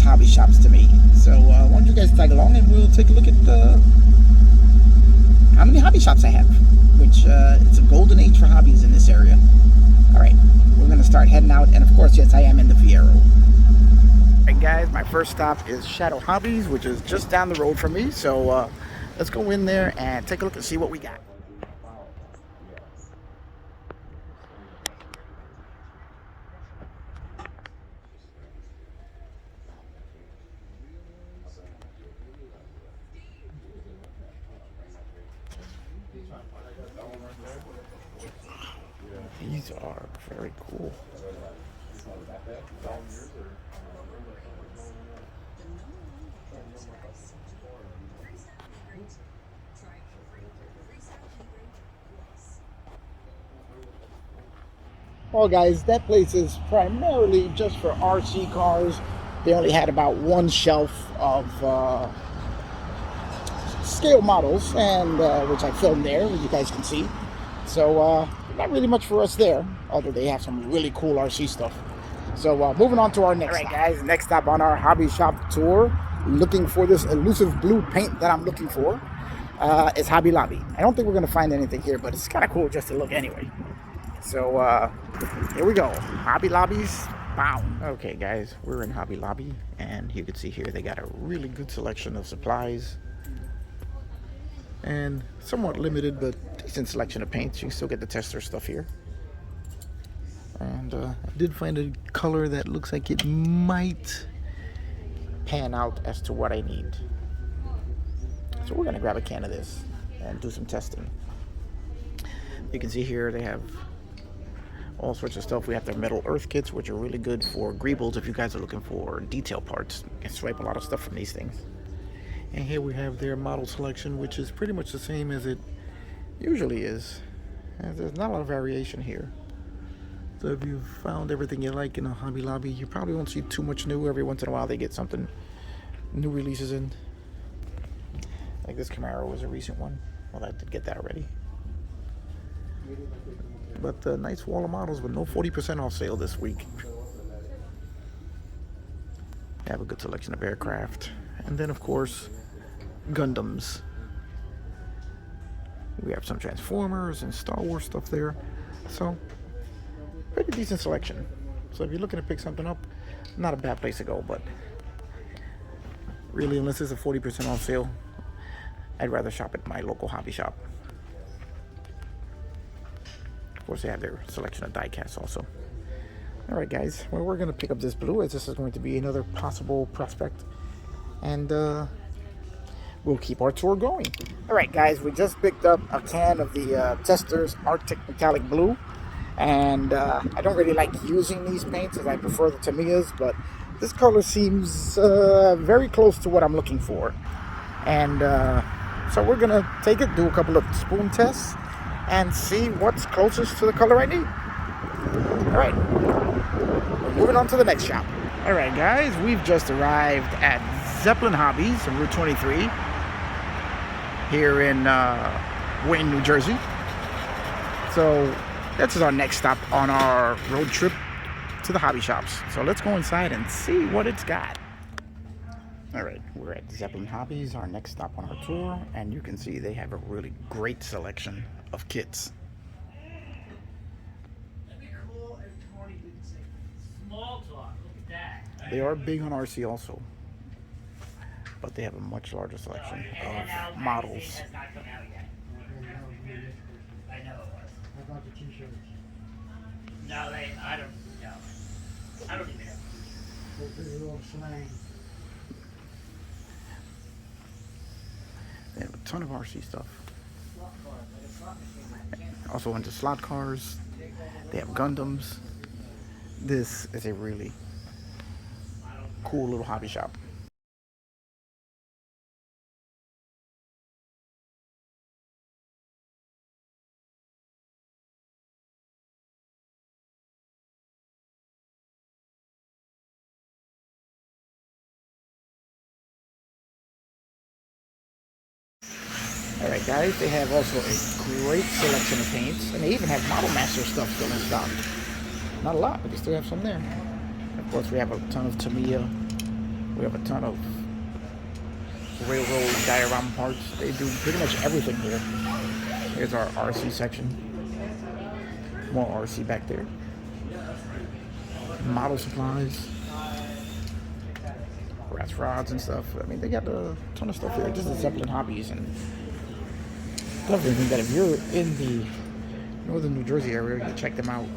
hobby shops to me. So why don't you guys tag along and we'll take a look at how many hobby shops I have, which it's a golden age for hobbies in this area. All right, we're going to start heading out, and of course, yes, I am in the Fiero. All right, guys, my first stop is Shadow Hobbies, which is just down the road from me. So let's go in there and take a look and see what we got. These are very cool. Well, guys, that place is primarily just for RC cars. They only had about one shelf of scale models, and which I filmed there, as you guys can see. So not really much for us there, although they have some really cool RC stuff. So moving on to our next stop. All right, guys, next stop on our hobby shop tour, looking for this elusive blue paint that I'm looking for, is Hobby Lobby. I don't think we're going to find anything here, but it's kind of cool just to look anyway. So here we go, Hobby Lobby's bound. Okay, guys, we're in Hobby Lobby, and you can see here they got a really good selection of supplies. And somewhat limited, but decent selection of paints. You can still get the tester stuff here. And I did find a color that looks like it might pan out as to what I need. So we're gonna grab a can of this and do some testing. You can see here they have all sorts of stuff. We have their metal earth kits, which are really good for greebles if you guys are looking for detail parts. You can swipe a lot of stuff from these things. And here we have their model selection, which is pretty much the same as it usually is. And there's not a lot of variation here. So if you've found everything you like in a Hobby Lobby, you probably won't see too much new. Every once in a while they get something new releases in. Like this Camaro was a recent one. Well, I did get that already. But a nice wall of models with no 40% off sale this week. They have a good selection of aircraft. And then, of course, Gundams. We have some Transformers and Star Wars stuff there. So, pretty decent selection. So if you're looking to pick something up, not a bad place to go, but really, unless it's a 40% off sale, I'd rather shop at my local hobby shop. Of course, they have their selection of die-casts also. Alright, guys, well, we're going to pick up this blue, as this is going to be another possible prospect. And we'll keep our tour going. Alright, guys, we just picked up a can of the Testors Arctic Metallic Blue. And I don't really like using these paints, as I prefer the Tamiyas, but this color seems very close to what I'm looking for. And so we're going to take it, do a couple of spoon tests, and see what's closest to the color I need. Alright, moving on to the next shop. Alright, guys, we've just arrived at Zeppelin Hobbies on Route 23 here in Wayne, New Jersey. So this is our next stop on our road trip to the hobby shops. So let's go inside and see what it's got. Alright, we're at Zeppelin Hobbies, our next stop on our tour, and you can see they have a really great selection of kits. They are big on RC also, but they have a much larger selection of models. No, I don't know. I don't even know. They have a ton of RC stuff. Also into slot cars. They have Gundams. This is a really cool little hobby shop. Alright, guys, they have also a great selection of paints, and they even have Model Master stuff still in stock. Not a lot, but they still have some there. Of course, we have a ton of Tamiya We have a ton of railroad diorama parts. They do pretty much everything here. Here's our RC section. More RC back there. Model supplies. Brass rods and stuff. I mean, they got a ton of stuff here. This is Zeppelin Hobbies, and definitely think that if you're in the northern New Jersey area, you check them out.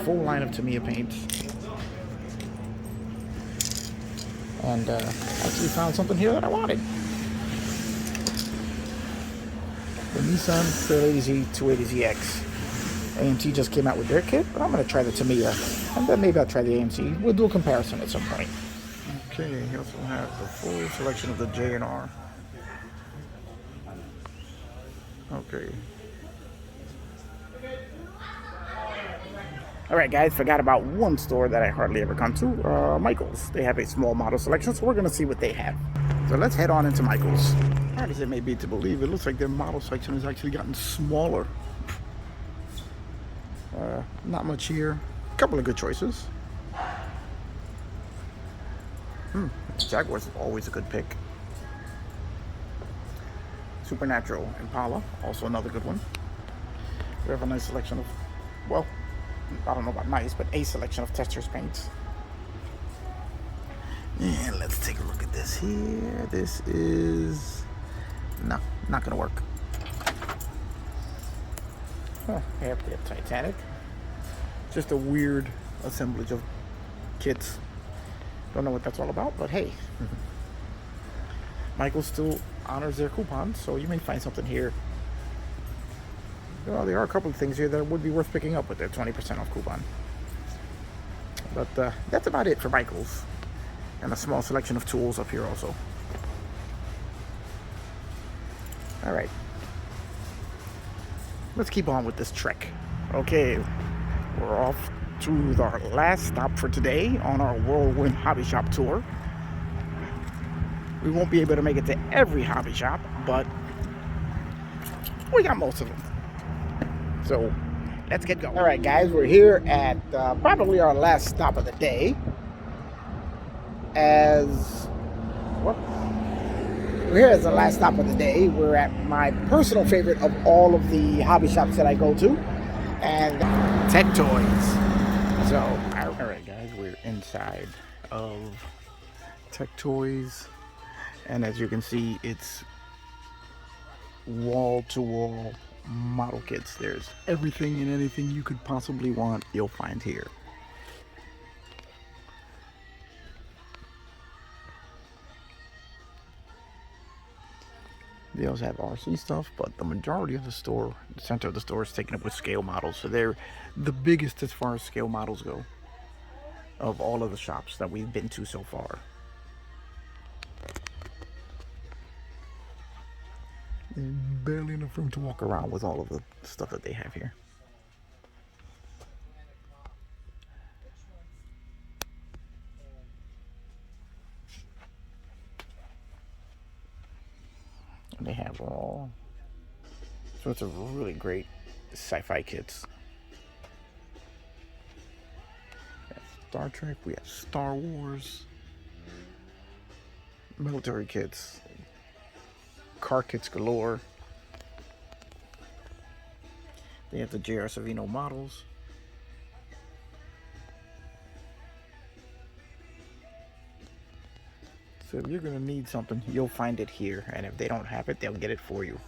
Full line of Tamiya paints. And actually found something here that I wanted. The Nissan 280ZX. AMT just came out with their kit, but I'm going to try the Tamiya. And then maybe I'll try the AMT. We'll do a comparison at some point. Okay, he also has the full selection of the J&R. Okay. Alright guys, forgot about one store that I hardly ever come to, Michael's. They have a small model selection, so we're going to see what they have. So let's head on into Michael's. Hard as it may be to believe, it looks like their model section has actually gotten smaller. Not much here. A couple of good choices. Jaguar's is always a good pick. Supernatural Impala, also another good one. We have a nice selection of, well, I don't know about nice, but a selection of Testors paints. And let's take a look at this here. This is, no, not gonna work. Huh, they have Titanic. Just a weird assemblage of kits. Don't know what that's all about, but hey. Michael still honors their coupons, so you may find something here. Well, there are a couple of things here that would be worth picking up with their 20% off coupon. But that's about it for Michael's. And a small selection of tools up here also. Alright. Let's keep on with this trek. Okay, we're off to our last stop for today on our Whirlwind Hobby Shop tour. We won't be able to make it to every hobby shop, but we got most of them. So let's get going. All right, guys, we're here at probably our last stop of the day. We're here as the last stop of the day. We're at my personal favorite of all of the hobby shops that I go to, and Tech Toys. So, all right, guys, we're inside of Tech Toys. And as you can see, it's wall-to-wall model kits. There's everything and anything you could possibly want, you'll find here. They also have RC stuff, but the majority of the store, the center of the store, is taken up with scale models. So they're the biggest as far as scale models go of all of the shops that we've been to so far. Barely enough room to walk around with all of the stuff that they have here. And they have all sorts of really great sci-fi kits. We have Star Trek, we have Star Wars, military kits, car kits galore. They have the J.R. Savino models. So if you're going to need something, you'll find it here. And if they don't have it, they'll get it for you.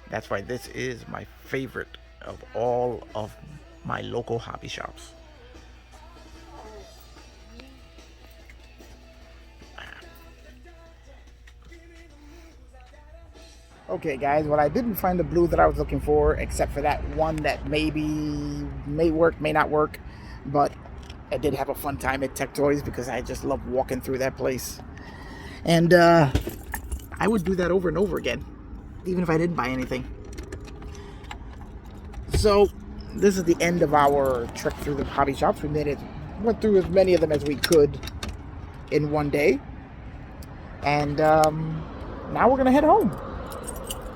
That's why this is my favorite of all of my local hobby shops. Okay guys, well, I didn't find the blue that I was looking for, except for that one that maybe may work, may not work, but I did have a fun time at Tech Toys because I just love walking through that place. And I would do that over and over again, even if I didn't buy anything. So this is the end of our trek through the hobby shops. We went through as many of them as we could in one day. And now we're gonna head home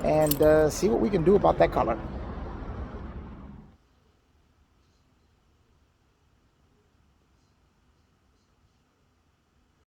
and see what we can do about that color.